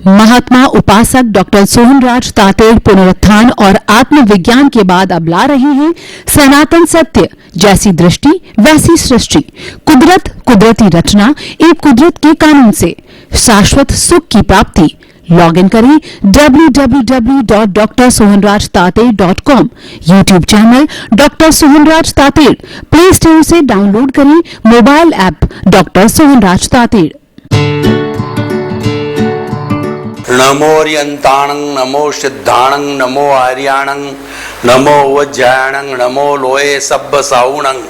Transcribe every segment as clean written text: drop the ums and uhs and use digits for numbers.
महात्मा उपासक डॉक्टर सोहनराज तातेड़ पुनरुत्थान और आत्मविज्ञान के बाद अब ला रहे हैं सनातन सत्य, जैसी दृष्टि वैसी सृष्टि, कुदरत, कुदरती रचना एक कुदरत के कानून से शाश्वत सुख की प्राप्ति। लॉग इन करें www.drsohanrajtated.com, YouTube channel doctor Sohanraj Tated, play store से डाउनलोड करें mobile app doctor Sohanraj Tated. नमोर्यंताणं नमो सिद्धाणं नमो आर्याणं नमो वज्रायणं नमो लोये सब्ब साउणं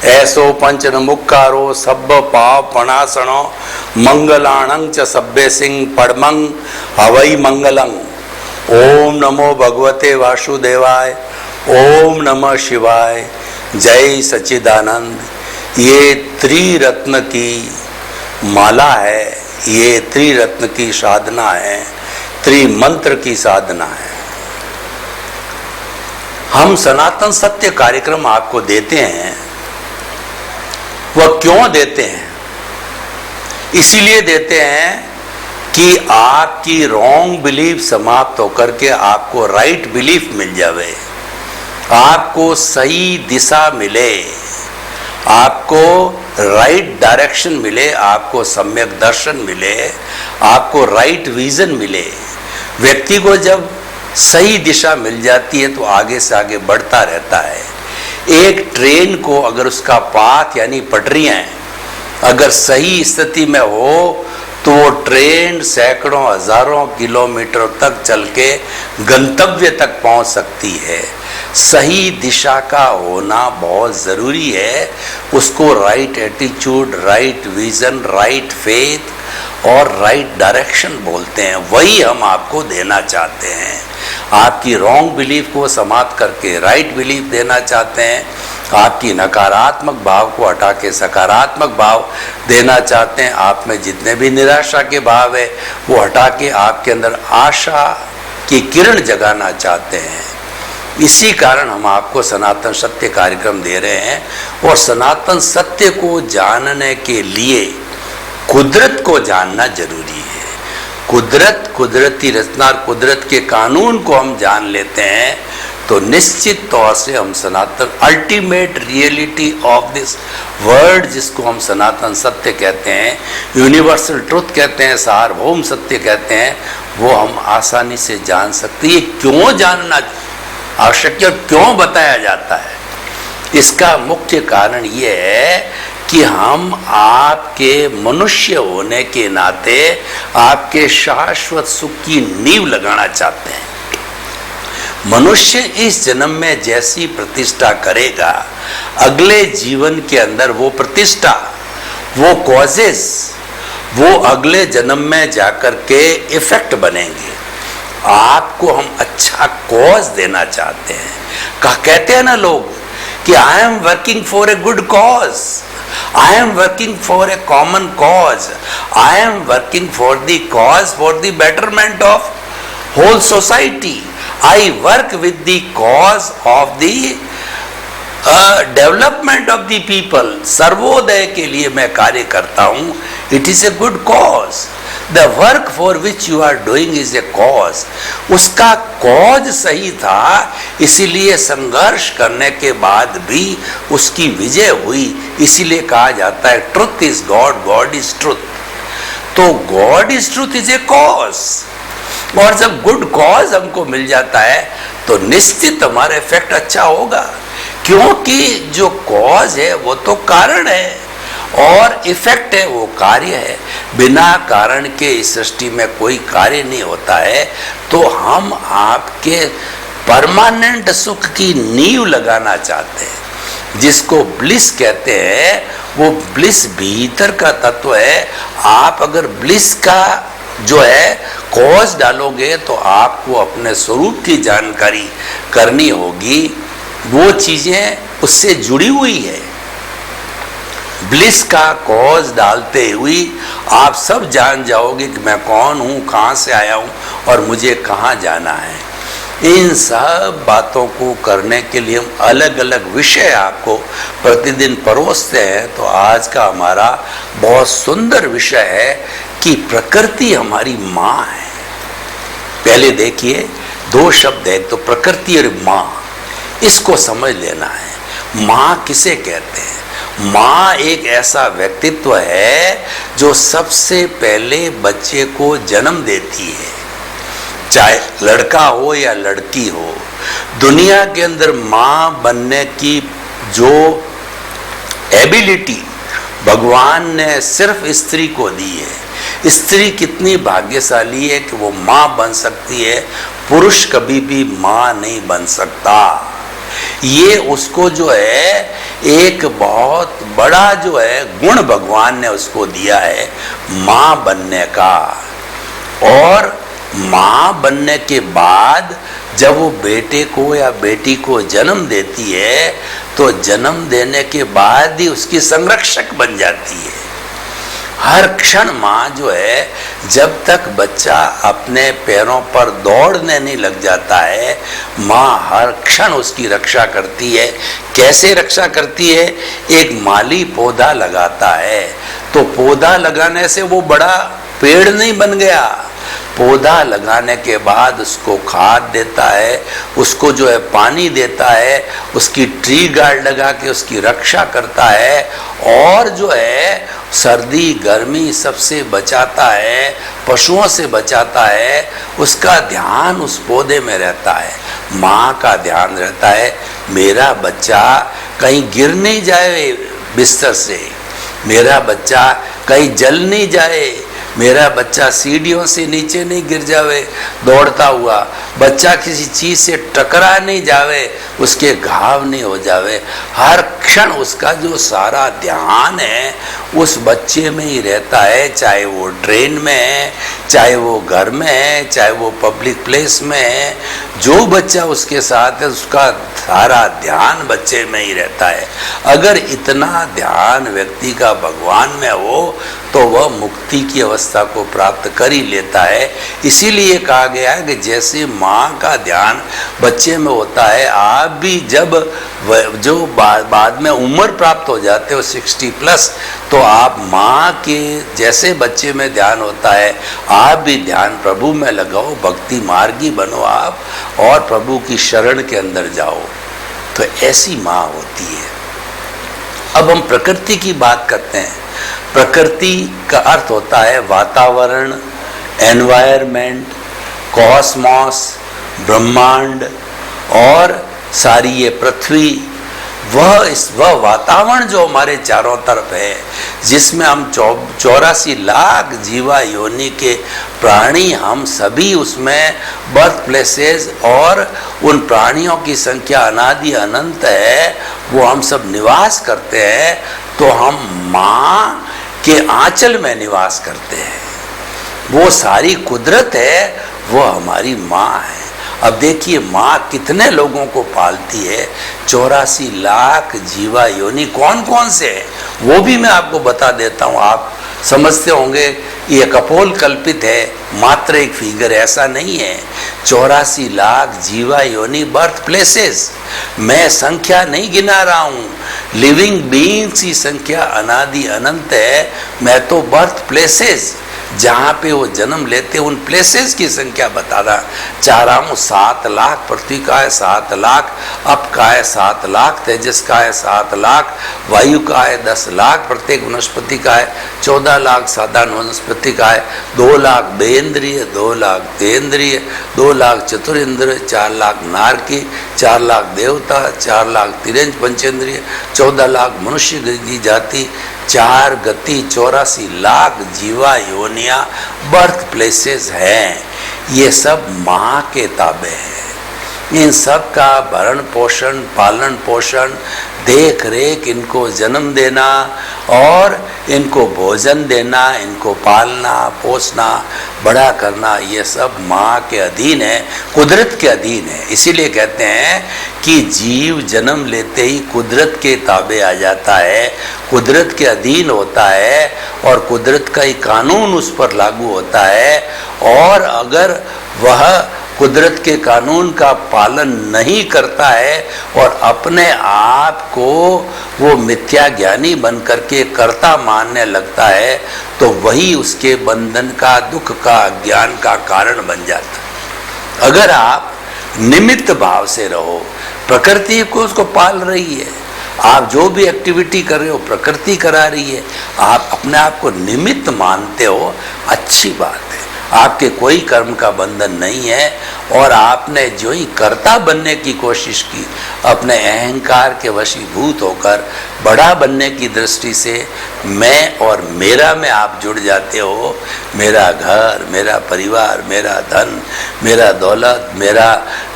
ऐसो पंच नमुक्कारो सब्ब पाव पणासणो मंगलाणं च सब्बे सिंह पड़मं हवई मंगलं। ओम नमो भगवते वासुदेवाय, ओम नमः शिवाय, जय सच्चिदानंद। ये त्रिरत्न की माला है, ये त्रिरत्न की साधना है, त्रिमंत्र की साधना है। हम सनातन सत्य कार्यक्रम आपको देते हैं। वह क्यों देते हैं? इसीलिए देते हैं कि आपकी रॉन्ग बिलीफ समाप्त होकर के आपको राइट बिलीफ मिल जावे, आपको सही दिशा मिले, आपको राइट डायरेक्शन मिले, आपको सम्यक दर्शन मिले, आपको राइट विजन मिले। व्यक्ति को जब सही दिशा मिल जाती है तो आगे से आगे बढ़ता रहता है। एक ट्रेन को अगर उसका पाथ यानी पटरियां अगर सही स्थिति में हो तो वो ट्रेन सैकड़ों हजारों किलोमीटर तक चल के गंतव्य तक पहुंच सकती है। सही दिशा का होना बहुत जरूरी है। उसको right attitude, right vision, right faith और राइट डायरेक्शन बोलते हैं। वही हम आपको देना चाहते हैं। आपकी रॉन्ग बिलीफ को समाप्त करके राइट बिलीफ देना चाहते हैं। आपकी नकारात्मक भाव को हटा के सकारात्मक भाव देना चाहते हैं। आप में जितने भी निराशा के भाव है वो हटा के आपके अंदर आशा की किरण जगाना चाहते हैं। इसी कारण हम आपको सनातन सत्य कार्यक्रम दे रहे हैं। और सनातन सत्य को जानने के लिए कुदरत को जानना जरूरी है। कुदरत, कुदरती रचना और कुदरत के कानून को हम जान लेते हैं तो निश्चित तौर से हम सनातन ultimate reality of this world, जिसको हम सनातन सत्य कहते हैं, यूनिवर्सल ट्रुथ कहते हैं, सार्वभौम सत्य कहते हैं, वो हम आसानी से जान सकते हैं। ये क्यों जानना आवश्यक है और क्यों बताया जाता है? इसका मुख्य कारण ये है कि हम आपके मनुष्य होने के नाते आपके शाश्वत सुख की नींव लगाना चाहते हैं। मनुष्य इस जन्म में जैसी प्रतिष्ठा करेगा, अगले जीवन के अंदर वो प्रतिष्ठा, वो कॉजेस, वो अगले जन्म में जाकर के इफेक्ट बनेंगे। आपको हम अच्छा कॉज देना चाहते हैं। कहते हैं ना लोग कि I am working for a good cause, I am working for a common cause. I am working for the cause for the betterment of whole society. I work with the cause of the development of the people. Sarvodaya के लिए मैं कार्य करता हूँ. It is a good cause. The work for which you are doing is a cause. उसका cause सही था, इसीलिए संघर्ष करने के बाद भी उसकी विजय हुई। इसीलिए कहा जाता है truth is God, God is truth. तो God is truth is a cause. और जब गुड कॉज हमको मिल जाता है तो निश्चित हमारा इफेक्ट अच्छा होगा, क्योंकि जो कॉज है वो तो कारण है और इफेक्ट है वो कार्य है। बिना कारण के इस सृष्टि में कोई कार्य नहीं होता है। तो हम आपके परमानेंट सुख की नींव लगाना चाहते हैं, जिसको ब्लिस कहते हैं। वो ब्लिस भीतर का तत्व है। आप अगर ब्लिस का जो है कॉज डालोगे तो आपको अपने स्वरूप की जानकारी करनी होगी। वो चीजें उससे जुड़ी हुई है। ब्लिस का कॉज डालते हुए आप सब जान जाओगे कि मैं कौन हूँ, कहाँ से आया हूँ और मुझे कहाँ जाना है। इन सब बातों को करने के लिए हम अलग अलग विषय आपको प्रतिदिन परोसते हैं। तो आज का हमारा बहुत सुंदर विषय है कि प्रकृति हमारी माँ है। पहले देखिए, दो शब्द है, एक तो प्रकृति और माँ, इसको समझ लेना है। माँ किसे कहते हैं? माँ एक ऐसा व्यक्तित्व है जो सबसे पहले बच्चे को जन्म देती है, चाहे लड़का हो या लड़की हो। दुनिया के अंदर माँ बनने की जो एबिलिटी भगवान ने सिर्फ स्त्री को दी है। स्त्री कितनी भाग्यशाली है कि वो माँ बन सकती है, पुरुष कभी भी माँ नहीं बन सकता। ये उसको जो है एक बहुत बड़ा जो है गुण भगवान ने उसको दिया है, माँ बनने का। और माँ बनने के बाद जब वो बेटे को या बेटी को जन्म देती है तो जन्म देने के बाद ही उसकी संरक्षक बन जाती है। हर क्षण माँ जो है, जब तक बच्चा अपने पैरों पर दौड़ने नहीं लग जाता है, माँ हर क्षण उसकी रक्षा करती है। कैसे रक्षा करती है? एक माली पौधा लगाता है तो पौधा लगाने से वो बड़ा पेड़ नहीं बन गया, पौधा लगाने के बाद उसको खाद देता है, उसको जो है पानी देता है, उसकी ट्री गार्ड लगा के उसकी रक्षा करता है, और जो है सर्दी गर्मी सबसे बचाता है, पशुओं से बचाता है। उसका ध्यान उस पौधे में रहता है, माँ का ध्यान रहता है, मेरा बच्चा कहीं गिर नहीं जाए बिस्तर से, मेरा बच्चा कहीं जल नहीं जाए, मेरा बच्चा सीढ़ियों से नीचे नहीं गिर जावे दौड़ता हुआ, बच्चा किसी चीज से टकरा नहीं जावे, उसके घाव नहीं हो जावे। हर क्षण उसका जो सारा ध्यान है उस बच्चे में ही रहता है, चाहे वो ट्रेन में है, चाहे वो घर में है, चाहे वो पब्लिक प्लेस में है। जो बच्चा उसके साथ है उसका सारा ध्यान बच्चे में ही रहता है। अगर इतना ध्यान व्यक्ति का भगवान में हो तो वह मुक्ति की अवस्था को प्राप्त कर ही लेता है। इसीलिए कहा गया है कि जैसे माँ का ध्यान बच्चे में होता है, आप भी जब जो बाद में उम्र प्राप्त हो जाते हो 60+, तो आप माँ के जैसे बच्चे में ध्यान होता है, आप भी ध्यान प्रभु में लगाओ, भक्ति मार्गी बनो आप, और प्रभु की शरण के अंदर जाओ। तो ऐसी माँ होती है। अब हम प्रकृति की बात करते हैं। प्रकृति का अर्थ होता है वातावरण, एनवायरमेंट, कॉस्मॉस, ब्रह्मांड और सारी ये पृथ्वी। वह वातावरण जो हमारे चारों तरफ है, जिसमें हम 84 लाख जीवा योनि के प्राणी, हम सभी उसमें बर्थ प्लेसेस, और उन प्राणियों की संख्या अनादि अनंत है, वो हम सब निवास करते हैं। तो हम माँ के आंचल में निवास करते हैं। वो सारी कुदरत है, वो हमारी माँ है। अब देखिए माँ कितने लोगों को पालती है, 84 लाख जीवा योनि। कौन कौन से है वो भी मैं आपको बता देता हूँ। आप समझते होंगे ये कपोल कल्पित है, मात्र एक फिगर, ऐसा नहीं है। 84 लाख जीवा योनि बर्थ प्लेसेस, मैं संख्या नहीं गिना रहा हूँ, लिविंग बीइंग्स की संख्या अनादि अनंत है। मैं तो बर्थ प्लेसेस जहाँ पे वो जन्म लेते उन प्लेसेस की संख्या बताना चाह रहा हूँ। 7 लाख पृथ्वी का है, 7 लाख अप का है, 7 लाख तेजस का है, 7 लाख वायु का है, 10 लाख प्रत्येक वनस्पति का है, 14 लाख साधारण वनस्पति का है, 2 लाख बेंद्रिय, 2 लाख तेंद्रिय, 2 लाख चतुरेंद्रिय, 4 लाख नारकी, 4 लाख देवता, 4 लाख तिरंज पंचेंद्रिय, 14 लाख मनुष्य की जाति, 4 गति, 84 लाख जीवा योनिया बर्थ प्लेसेस हैं। ये सब माँ के ताबे हैं। इन सब का भरण पोषण, पालन पोषण, देख रेख, इनको जन्म देना और इनको भोजन देना, इनको पालना पोसना, बड़ा करना, ये सब माँ के अधीन है, कुदरत के अधीन है। इसीलिए कहते हैं कि जीव जन्म लेते ही कुदरत के ताबे आ जाता है, कुदरत के अधीन होता है, और कुदरत का ही कानून उस पर लागू होता है। और अगर वह कुदरत के कानून का पालन नहीं करता है और अपने आप को वो मिथ्या ज्ञानी बन करके कर्ता मानने लगता है, तो वही उसके बंधन का, दुख का, ज्ञान का कारण बन जाता है। अगर आप निमित्त भाव से रहो, प्रकृति को उसको पाल रही है, आप जो भी एक्टिविटी कर रहे हो प्रकृति करा रही है, आप अपने आप को निमित्त मानते हो, अच्छी बात है। आपके कोई कर्म का बंधन नहीं है और आपने जो ही कर्ता बनने की कोशिश की, अपने अहंकार के वशीभूत होकर बड़ा बनने की दृष्टि से मैं और मेरा में आप जुड़ जाते हो। मेरा घर, मेरा परिवार, मेरा धन, मेरा दौलत, मेरा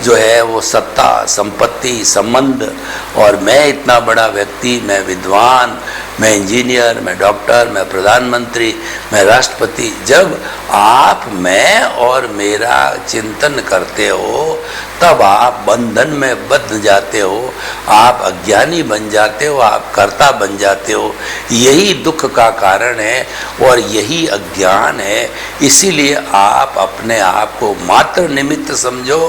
जो है वो सत्ता, संपत्ति, संबंध, और मैं इतना बड़ा व्यक्ति, मैं विद्वान, मैं इंजीनियर, मैं डॉक्टर, मैं प्रधानमंत्री, मैं राष्ट्रपति। जब आप मैं और मेरा चिंतन करते हो तब आप बंधन में बंध जाते हो, आप अज्ञानी बन जाते हो, आप कर्ता बन जाते हो। यही दुख का कारण है और यही अज्ञान है। इसीलिए आप अपने आप को मात्र निमित्त समझो,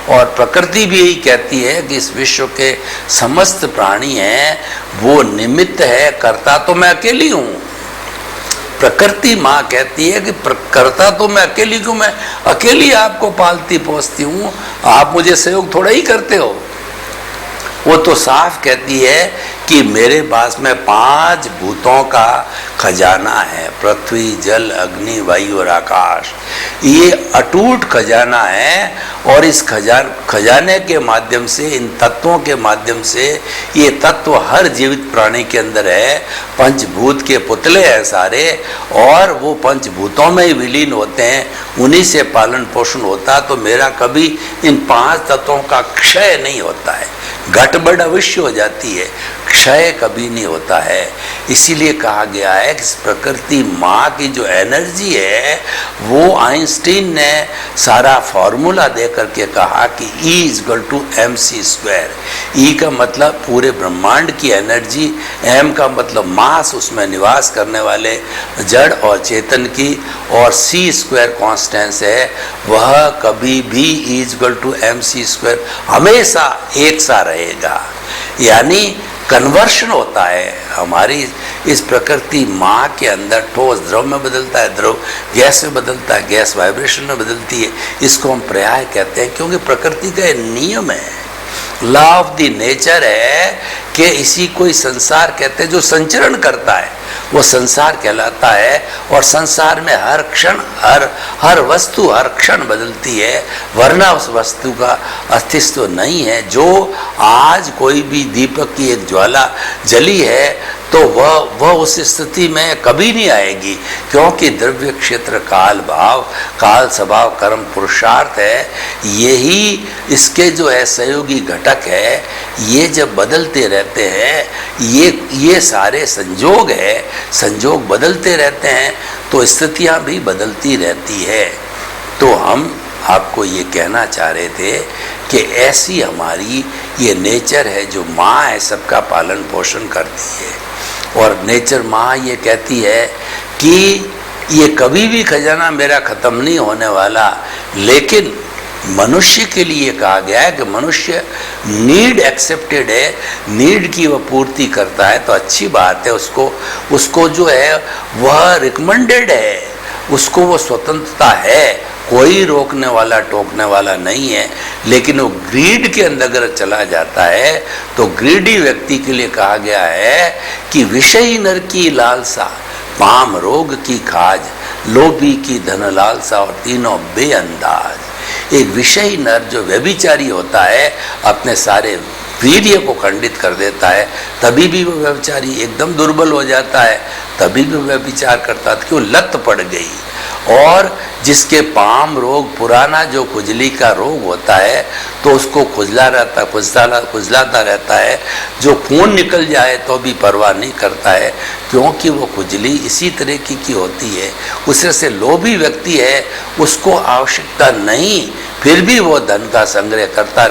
और प्रकृति भी यही कहती है कि इस विश्व के समस्त प्राणी हैं वो निमित्त है, कर्ता तो मैं अकेली हूँ। प्रकृति माँ कहती है कि कर्ता तो मैं अकेली हूँ, मैं अकेली आपको पालती पोसती हूँ, आप मुझे सहयोग थोड़ा ही करते हो। वो तो साफ कहती है कि मेरे पास में 5 भूतों का खजाना है, पृथ्वी, जल, अग्नि, वायु और आकाश। ये अटूट खजाना है और इस खजाने के माध्यम से, इन तत्वों के माध्यम से, ये तत्व हर जीवित प्राणी के अंदर है। पंचभूत के पुतले हैं सारे, और वो पंचभूतों में ही विलीन होते हैं, उन्हीं से पालन पोषण होता। तो मेरा कभी इन 5 तत्वों का क्षय नहीं होता है, घटबढ़ अवश्य हो जाती है, क्षय कभी नहीं होता है। इसीलिए कहा गया है कि प्रकृति माँ की जो एनर्जी है वो आइंस्टीन ने सारा फॉर्मूला दे करके कहा कि E = mc²। ई का मतलब पूरे ब्रह्मांड की एनर्जी, m का मतलब मास, उसमें निवास करने वाले जड़ और चेतन की, और c² कॉन्स्टेंस है, वह कभी भी E = mc² हमेशा एक सा रहेगा। यानी कन्वर्शन होता है हमारी इस प्रकृति माँ के अंदर। ठोस द्रव में बदलता है, द्रव गैस में बदलता है, गैस वाइब्रेशन में बदलती है। इसको हम पर्याय कहते हैं, क्योंकि प्रकृति का नियम है, लॉ ऑफ द नेचर है कि इसी को ही संसार कहते हैं। जो संचरण करता है वो संसार कहलाता है, और संसार में हर क्षण हर वस्तु हर क्षण बदलती है, वरना उस वस्तु का अस्तित्व नहीं है। जो आज कोई भी दीपक की एक ज्वाला जली है तो वह उस स्थिति में कभी नहीं आएगी, क्योंकि द्रव्य क्षेत्र काल भाव, काल स्वभाव कर्म पुरुषार्थ है, यही इसके जो है सहयोगी घटक है। ये जब बदलते रहते हैं, ये सारे संजोग है, संजोग बदलते रहते हैं तो स्थितियां भी बदलती रहती है। तो हम आपको ये कहना चाह रहे थे कि ऐसी हमारी ये नेचर है जो माँ है, सबका पालन पोषण करती है। और नेचर माँ ये कहती है कि ये कभी भी खजाना मेरा ख़त्म नहीं होने वाला। लेकिन मनुष्य के लिए कहा गया है कि मनुष्य नीड एक्सेप्टेड है, नीड की वह पूर्ति करता है तो अच्छी बात है। उसको जो है वह रिकमेंडेड है, उसको वो स्वतंत्रता है, कोई रोकने वाला टोकने वाला नहीं है। लेकिन वो ग्रीड के अंदर अगर चला जाता है तो ग्रीडी व्यक्ति के लिए कहा गया है कि विषयी नर की लालसा, पाम रोग की खाज, लोभी की धन लालसा और तीनों बेअंदाज। एक विषयी नर जो व्यभिचारी होता है अपने सारे वीर्य को खंडित कर देता है, तभी भी वो व्यभिचारी एकदम दुर्बल हो जाता है, तभी भी व्यभिचार करता है, क्यों लत पड़ गई। और जिसके पाम रोग, पुराना जो खुजली का रोग होता है तो उसको खुजलाता रहता है, जो खून निकल जाए तो भी परवाह नहीं करता है, क्योंकि वो खुजली इसी तरह की होती है। उससे से लोभी व्यक्ति है, उसको आवश्यकता नहीं, फिर भी वो धन का संग्रह करता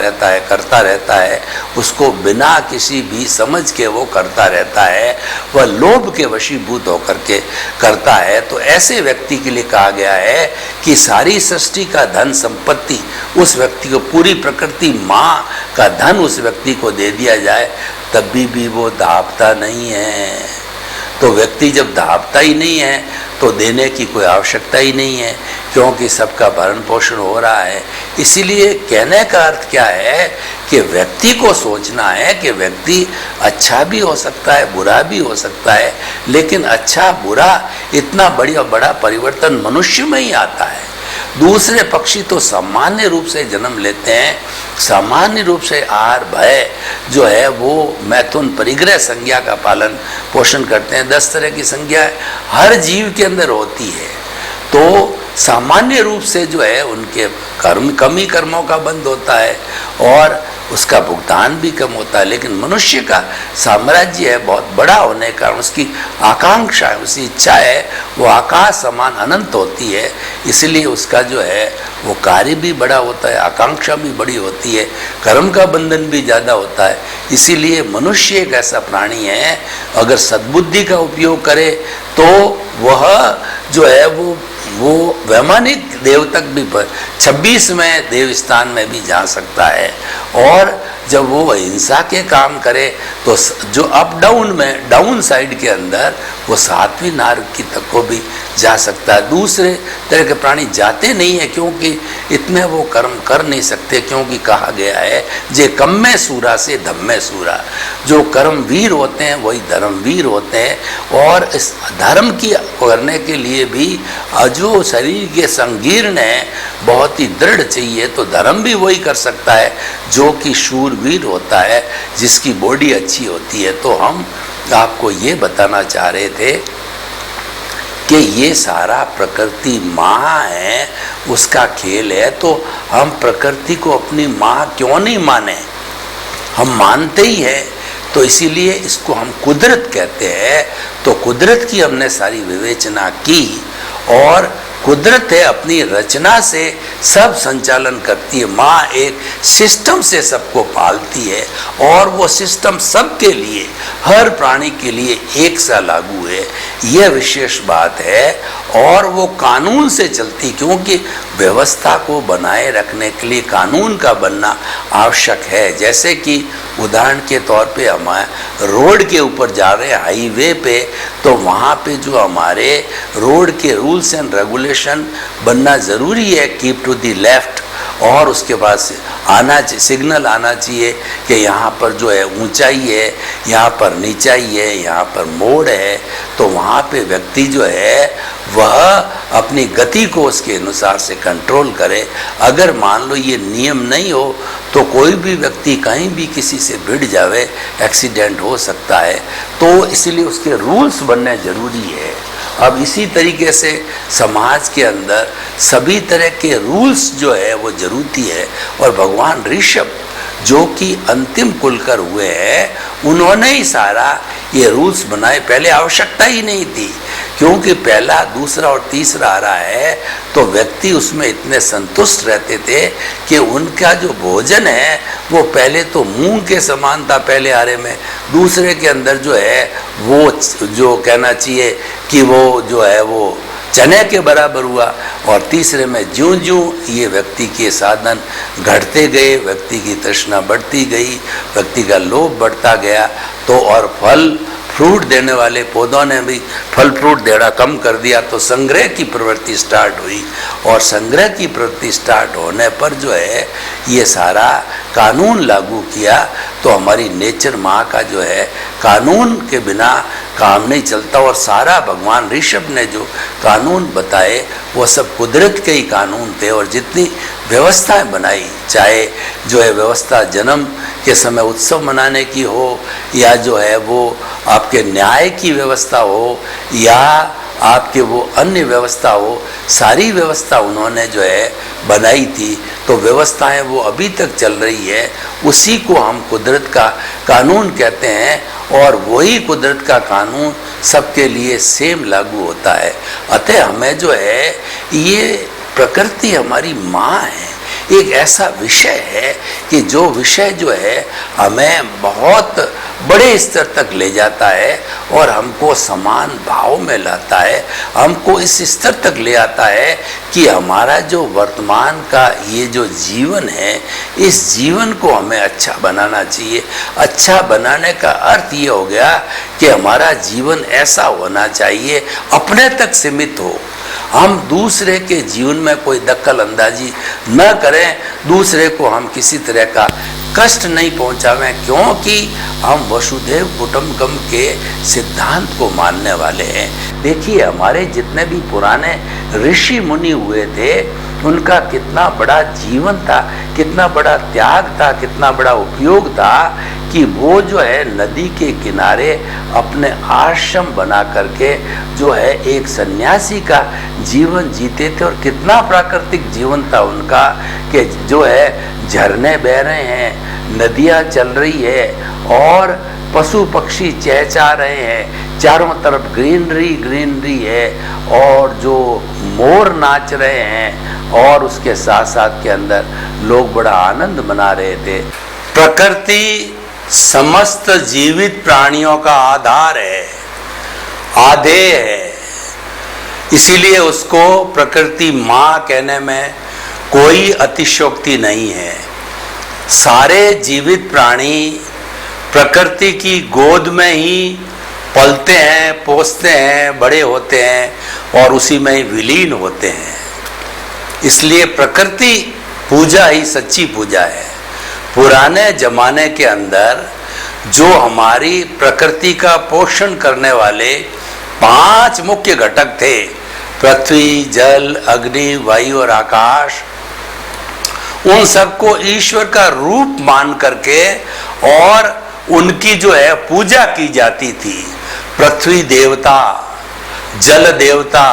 रहता है, उसको बिना किसी भी समझ के वो करता रहता है, वह लोभ के वशीभूत होकर के करता है। तो ऐसे व्यक्ति के लिए कहा गया है कि सारी सृष्टि का धन संपत्ति उस व्यक्ति को, पूरी प्रकृति माँ का धन उस व्यक्ति को दे दिया जाए, तभी भी वो दापता नहीं है। तो व्यक्ति जब दाबता ही नहीं है तो देने की कोई आवश्यकता ही नहीं है, क्योंकि सबका भरण पोषण हो रहा है। इसीलिए कहने का अर्थ क्या है कि व्यक्ति को सोचना है कि व्यक्ति अच्छा भी हो सकता है, बुरा भी हो सकता है, लेकिन अच्छा बुरा इतना बड़ा परिवर्तन मनुष्य में ही आता है। दूसरे पक्षी तो सामान्य रूप से जन्म लेते हैं, सामान्य रूप से आहार भय जो है वो मैथुन परिग्रह संज्ञा का पालन पोषण करते हैं। 10 तरह की संज्ञा हर जीव के अंदर होती है, तो सामान्य रूप से जो है उनके कम ही कर्मों का बंध होता है और उसका भुगतान भी कम होता है। लेकिन मनुष्य का साम्राज्य है बहुत बड़ा होने का, उसकी आकांक्षा है, उसकी इच्छा है वो आकाश समान अनंत होती है, इसलिए उसका जो है वो कार्य भी बड़ा होता है, आकांक्षा भी बड़ी होती है, कर्म का बंधन भी ज़्यादा होता है। इसीलिए मनुष्य एक ऐसा प्राणी है, अगर सद्बुद्धि का उपयोग करे तो वह जो है वो वैमानिक देव तक भी 26वें देव स्थान में भी जा सकता है। और जब वो अहिंसा के काम करे तो जो अप डाउन में डाउन साइड के अंदर वो 7वीं नारक की तक को भी जा सकता है। दूसरे तरह के प्राणी जाते नहीं है, क्योंकि इतने वो कर्म कर नहीं सकते, क्योंकि कहा गया है जे कम में सूरा से धम में सूरा। जो कर्म वीर होते हैं वही धर्मवीर होते हैं। और इस धर्म की करने के लिए भी जो शरीर के संकीर्ण है बहुत ही दृढ़ चाहिए, तो धर्म भी वही कर सकता है जो कि शूरवीर होता है, जिसकी बॉडी अच्छी होती है। तो हम आपको ये बताना चाह रहे थे कि ये सारा प्रकृति माँ है, उसका खेल है, तो हम प्रकृति को अपनी माँ क्यों नहीं माने? हम मानते ही हैं, तो इसीलिए इसको हम कुदरत कहते हैं। तो कुदरत की हमने सारी विवेचना की, और कुदरत है अपनी रचना से सब संचालन करती है। माँ एक सिस्टम से सबको पालती है, और वो सिस्टम सबके लिए, हर प्राणी के लिए एक सा लागू है, यह विशेष बात है। और वो कानून से चलती, क्योंकि व्यवस्था को बनाए रखने के लिए कानून का बनना आवश्यक है। जैसे कि उदाहरण के तौर पे हम रोड के ऊपर जा रहे हैं हाईवे पे, तो वहाँ पे जो हमारे रोड के रूल्स एंड रेगुलेशन बनना ज़रूरी है, कीप टू द लेफ्ट, और उसके बाद सिग्नल आना चाहिए कि यहाँ पर जो है ऊंचाई है, यहाँ पर नीचाई है, यहाँ पर मोड़ है। तो वहाँ पे व्यक्ति जो है वह अपनी गति को उसके अनुसार से कंट्रोल करे। अगर मान लो ये नियम नहीं हो तो कोई भी व्यक्ति कहीं भी किसी से भिड़ जावे, एक्सीडेंट हो सकता है। तो इसलिए उसके रूल्स बनने ज़रूरी है। अब इसी तरीके से समाज के अंदर सभी तरह के रूल्स जो है वो जरूरी है। और भगवान ऋषभ जो कि अंतिम कुलकर हुए हैं, उन्होंने ही सारा ये रूल्स बनाए। पहले आवश्यकता ही नहीं थी, क्योंकि पहला, दूसरा और तीसरा आ रहा है, तो व्यक्ति उसमें इतने संतुष्ट रहते थे कि उनका जो भोजन है वो पहले तो मूंग के समान था पहले आरे में, दूसरे के अंदर जो है वो जो कहना चाहिए कि वो जो है वो चने के बराबर हुआ, और तीसरे में ज्यों ज्यों ये व्यक्ति के साधन घटते गए, व्यक्ति की तृष्णा बढ़ती गई, व्यक्ति का लोभ बढ़ता गया, तो और फल फ्रूट देने वाले पौधों ने भी फल फ्रूट देना कम कर दिया, तो संग्रह की प्रवृत्ति स्टार्ट हुई। और संग्रह की प्रवृत्ति स्टार्ट होने पर जो है ये सारा कानून लागू किया। तो हमारी नेचर माँ का जो है कानून के बिना काम नहीं चलता। और सारा भगवान ऋषभ ने जो कानून बताए वो सब कुदरत के ही कानून थे। और जितनी व्यवस्थाएं बनाई, चाहे जो है व्यवस्था जन्म के समय उत्सव मनाने की हो, या जो है वो आपके न्याय की व्यवस्था हो, या आपके वो अन्य व्यवस्था हो, सारी व्यवस्था उन्होंने जो है बनाई थी। तो व्यवस्थाएं वो अभी तक चल रही है, उसी को हम कुदरत का कानून कहते हैं। और वही कुदरत का कानून सबके लिए सेम लागू होता है। अतः हमें जो है ये प्रकृति हमारी माँ है, एक ऐसा विषय है कि जो विषय जो है हमें बहुत बड़े स्तर तक ले जाता है और हमको समान भाव में लाता है, हमको इस स्तर तक ले आता है कि हमारा जो वर्तमान का ये जो जीवन है, इस जीवन को हमें अच्छा बनाना चाहिए। अच्छा बनाने का अर्थ ये हो गया कि हमारा जीवन ऐसा होना चाहिए, अपने तक सीमित हो। हम दूसरे के जीवन में कोई दखल अंदाजी न करें, दूसरे को हम किसी तरह का कष्ट नहीं पहुंचावें, क्योंकि हम वसुधैव कुटुंबकम के सिद्धांत को मानने वाले हैं। देखिए, हमारे जितने भी पुराने ऋषि मुनि हुए थे, उनका कितना बड़ा जीवन था, कितना बड़ा त्याग था, कितना बड़ा उपयोग था कि वो जो है नदी के किनारे अपने आश्रम बना करके जो है एक सन्यासी का जीवन जीते थे। और कितना प्राकृतिक जीवन था उनका कि जो है झरने बह रहे हैं, नदियाँ चल रही है और पशु पक्षी चहचहा रहे हैं, चारों तरफ ग्रीनरी ग्रीनरी है और जो मोर नाच रहे हैं, और उसके साथ साथ के अंदर लोग बड़ा आनंद मना रहे थे। प्रकृति समस्त जीवित प्राणियों का आधार है, आधेय है, इसीलिए उसको प्रकृति माँ कहने में कोई अतिशयोक्ति नहीं है। सारे जीवित प्राणी प्रकृति की गोद में ही पलते हैं, पोसते हैं, बड़े होते हैं और उसी में ही विलीन होते हैं। इसलिए प्रकृति पूजा ही सच्ची पूजा है। पुराने जमाने के अंदर जो हमारी प्रकृति का पोषण करने वाले 5 मुख्य घटक थे, पृथ्वी, जल, अग्नि, वायु और आकाश, उन सबको ईश्वर का रूप मान करके और उनकी जो है पूजा की जाती थी। पृथ्वी देवता, जल देवता,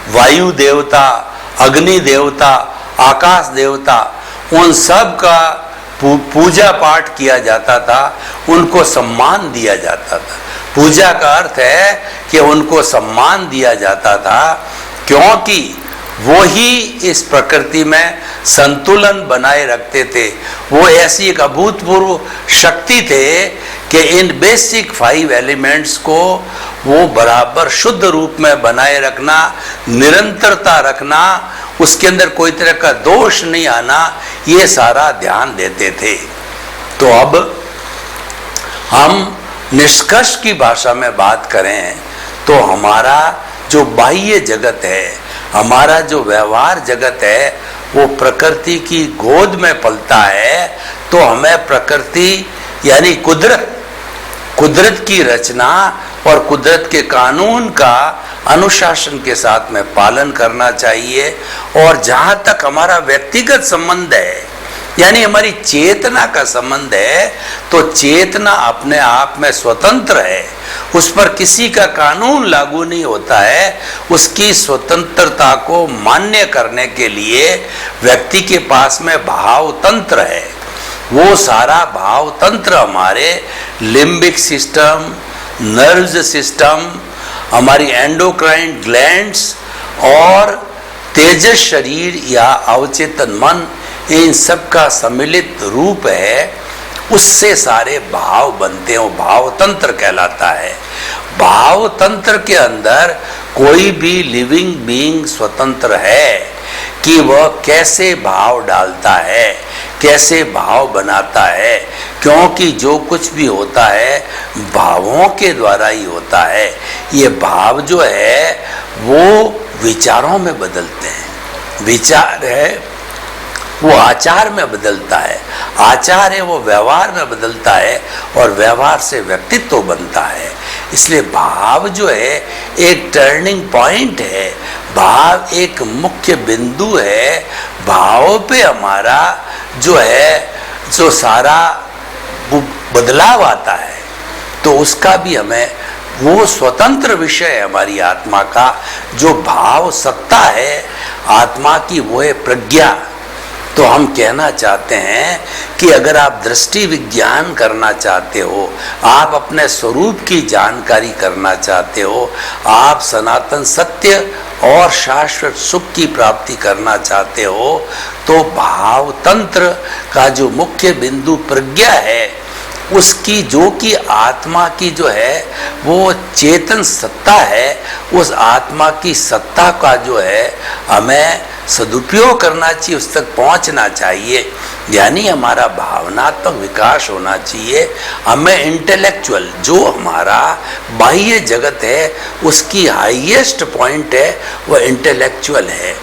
वायु देवता, अग्नि देवता, आकाश देवता, उन सब का पूजा पाठ किया जाता था, उनको सम्मान दिया जाता था। पूजा का अर्थ है कि उनको सम्मान दिया जाता था, क्योंकि वो ही इस प्रकृति में संतुलन बनाए रखते थे। वो ऐसी एक अभूतपूर्व शक्ति थे कि इन बेसिक 5 एलिमेंट्स को वो बराबर शुद्ध रूप में बनाए रखना, निरंतरता रखना, उसके अंदर कोई तरह का दोष नहीं आना, ये सारा ध्यान देते थे। तो अब हम निष्कर्ष की भाषा में बात करें तो हमारा जो बाह्य जगत है, हमारा जो व्यवहार जगत है, वो प्रकृति की गोद में पलता है। तो हमें प्रकृति यानी कुदरत की रचना और कुदरत के कानून का अनुशासन के साथ में पालन करना चाहिए। और जहाँ तक हमारा व्यक्तिगत संबंध है, यानी हमारी चेतना का संबंध है, तो चेतना अपने आप में स्वतंत्र है, उस पर किसी का कानून लागू नहीं होता है। उसकी स्वतंत्रता को मान्य करने के लिए व्यक्ति के पास में भाव तंत्र है। वो सारा भाव तंत्र हमारे लिम्बिक सिस्टम, नर्व्स सिस्टम, हमारी एंडोक्राइन ग्लैंड्स और तेजस शरीर या अवचेतन मन, इन सब का सम्मिलित रूप है। उससे सारे भाव बनते हैं, वो भाव तंत्र कहलाता है। भाव तंत्र के अंदर कोई भी लिविंग बीइंग स्वतंत्र है कि वह कैसे भाव डालता है, कैसे भाव बनाता है, क्योंकि जो कुछ भी होता है भावों के द्वारा ही होता है। ये भाव जो है वो विचारों में बदलते हैं, विचार है वो आचार में बदलता है, आचार है वो व्यवहार में बदलता है और व्यवहार से व्यक्तित्व बनता है। इसलिए भाव जो है एक टर्निंग पॉइंट है, भाव एक मुख्य बिंदु है। भाव पे हमारा जो है जो सारा बदलाव आता है, तो उसका भी हमें वो स्वतंत्र विषय है हमारी आत्मा का। जो भाव सत्ता है आत्मा की वो है प्रज्ञा, तो हम कहना चाहते हैं कि अगर आप दृष्टि विज्ञान करना चाहते हो, आप अपने स्वरूप की जानकारी करना चाहते हो, आप सनातन सत्य और शाश्वत सुख की प्राप्ति करना चाहते हो, तो भाव तंत्र का जो मुख्य बिंदु प्रज्ञा है, उसकी जो कि आत्मा की जो है वो चेतन सत्ता है, उस आत्मा की सत्ता का जो है हमें सदुपयोग करना चाहिए, उस तक पहुंचना चाहिए। यानी हमारा भावनात्मक विकास होना चाहिए। हमें इंटेलेक्चुअल जो हमारा बाह्य जगत है उसकी हाईएस्ट पॉइंट है वह इंटेलेक्चुअल है,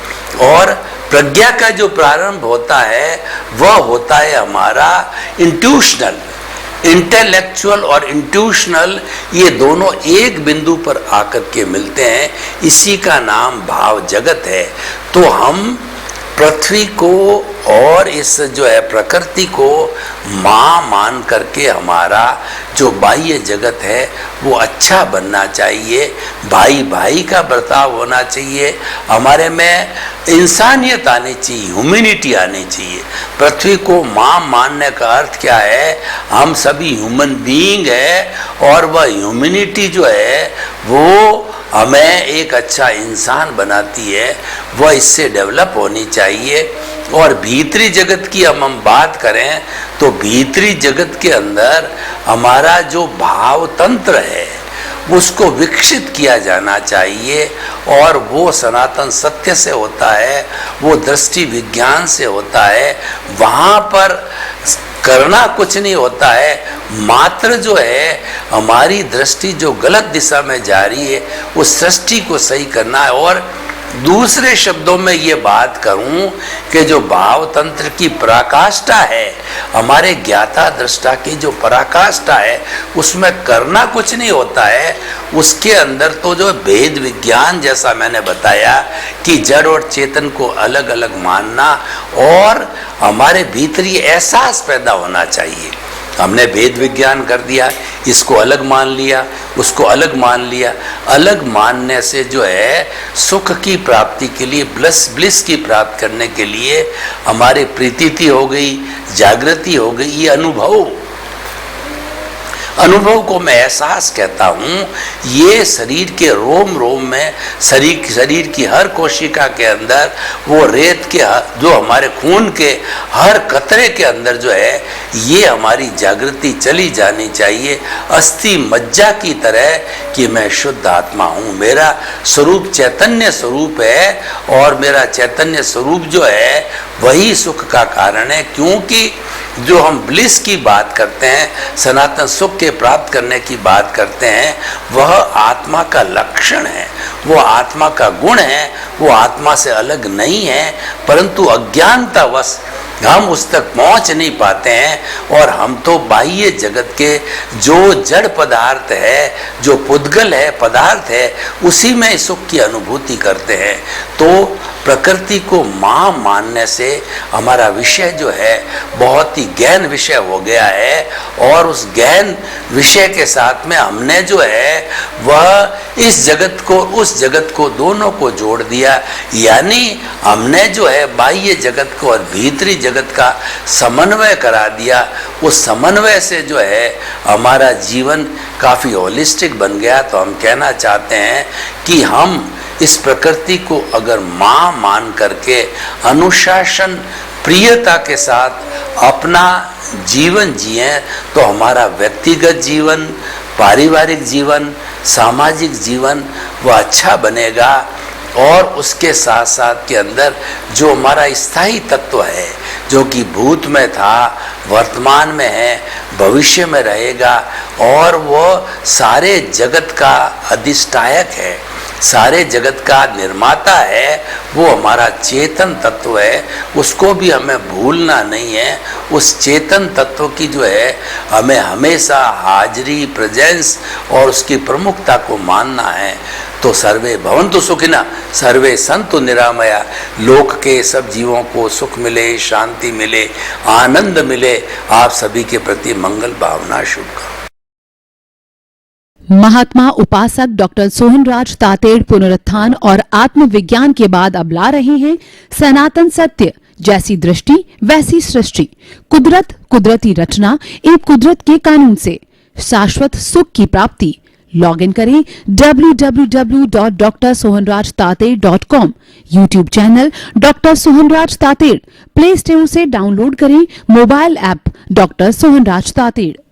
और प्रज्ञा का जो प्रारंभ होता है वह होता है हमारा इंट्यूशनल। इंटेलेक्चुअल और इंट्यूशनल ये दोनों एक बिंदु पर आकर के मिलते हैं, इसी का नाम भाव जगत है। तो हम पृथ्वी को और इस जो है प्रकृति को माँ मान करके हमारा जो बाह्य जगत है वो अच्छा बनना चाहिए, भाई भाई का बर्ताव होना चाहिए, हमारे में इंसानियत आनी चाहिए, ह्यूमैनिटी आनी चाहिए। पृथ्वी को माँ मानने का अर्थ क्या है, हम सभी ह्यूमन बीइंग है, और वह ह्यूमैनिटी जो है वो हमें एक अच्छा इंसान बनाती है, वह इससे डेवलप होनी चाहिए। और भीतरी जगत की हम बात करें तो भीतरी जगत के अंदर हमारा जो भाव तंत्र है उसको विकसित किया जाना चाहिए, और वो सनातन सत्य से होता है, वो दृष्टि विज्ञान से होता है। वहाँ पर करना कुछ नहीं होता है, मात्र जो है हमारी दृष्टि जो गलत दिशा में जा रही है उस दृष्टि को सही करना है। और दूसरे शब्दों में ये बात करूं कि जो भाव तंत्र की पराकाष्ठा है, हमारे ज्ञाता दृष्टा की जो पराकाष्ठा है उसमें करना कुछ नहीं होता है। उसके अंदर तो जो भेद विज्ञान जैसा मैंने बताया कि जड़ और चेतन को अलग अलग मानना, और हमारे भीतरी एहसास पैदा होना चाहिए। हमने भेद विज्ञान कर दिया, इसको अलग मान लिया, उसको अलग मान लिया। अलग मानने से जो है सुख की प्राप्ति के लिए, ब्लिस की प्राप्ति करने के लिए हमारी प्रीति हो गई, जागृति हो गई। ये अनुभव को मैं एहसास कहता हूँ। ये शरीर के रोम रोम में, शरीर की हर कोशिका के अंदर, वो रेत के जो हमारे खून के हर कतरे के अंदर जो है ये हमारी जागृति चली जानी चाहिए, अस्थि मज्जा की तरह कि मैं शुद्ध आत्मा हूँ, मेरा स्वरूप चैतन्य स्वरूप है, और मेरा चैतन्य स्वरूप जो है वही सुख का कारण है। क्योंकि जो हम ब्लिस की बात करते हैं, सनातन सुख के प्राप्त करने की बात करते हैं, वह आत्मा का लक्षण है, वो आत्मा का गुण है, वो आत्मा से अलग नहीं है। परंतु अज्ञानतावश हम उस तक पहुंच नहीं पाते हैं, और हम तो बाह्य जगत के जो जड़ पदार्थ है, जो पुद्गल है, पदार्थ है, उसी में सुख की अनुभूति करते हैं। तो प्रकृति को माँ मानने से हमारा विषय जो है बहुत ही गहन विषय हो गया है, और उस गहन विषय के साथ में हमने जो है वह इस जगत को, उस जगत को, दोनों को जोड़ दिया। यानी हमने जो है बाह्य जगत को और भीतरी जगत का समन्वय करा दिया। उस समन्वय से जो है हमारा जीवन काफ़ी होलिस्टिक बन गया। तो हम कहना चाहते हैं कि हम इस प्रकृति को अगर माँ मान करके अनुशासन प्रियता के साथ अपना जीवन जिए तो हमारा व्यक्तिगत जीवन, पारिवारिक जीवन, सामाजिक जीवन वह अच्छा बनेगा। और उसके साथ साथ के अंदर जो हमारा स्थायी तत्व है, जो कि भूत में था, वर्तमान में है, भविष्य में रहेगा, और वो सारे जगत का अधिष्ठायक है, सारे जगत का निर्माता है, वो हमारा चेतन तत्व है। उसको भी हमें भूलना नहीं है। उस चेतन तत्व की जो है हमें हमेशा हाजिरी, प्रेजेंस और उसकी प्रमुखता को मानना है। तो सर्वे भवन्तु सुखिनः, सर्वे सन्तु निरामया, लोक के सब जीवों को सुख मिले, शांति मिले, आनंद मिले। आप सभी के प्रति मंगल भावना, शुभकामनाएं। महात्मा उपासक डॉक्टर सोहनराज तातेड़ पुनरुत्थान और आत्मविज्ञान के बाद अब ला रहे हैं सनातन सत्य, जैसी दृष्टि वैसी सृष्टि, कुदरत कुदरती रचना एक कुदरत के कानून से, शाश्वत सुख की प्राप्ति। लॉग इन करें www.drsohanrajtater.com, YouTube channel doctor Sohanraj Tated, play store से डाउनलोड करें mobile app doctor Sohanraj Tated.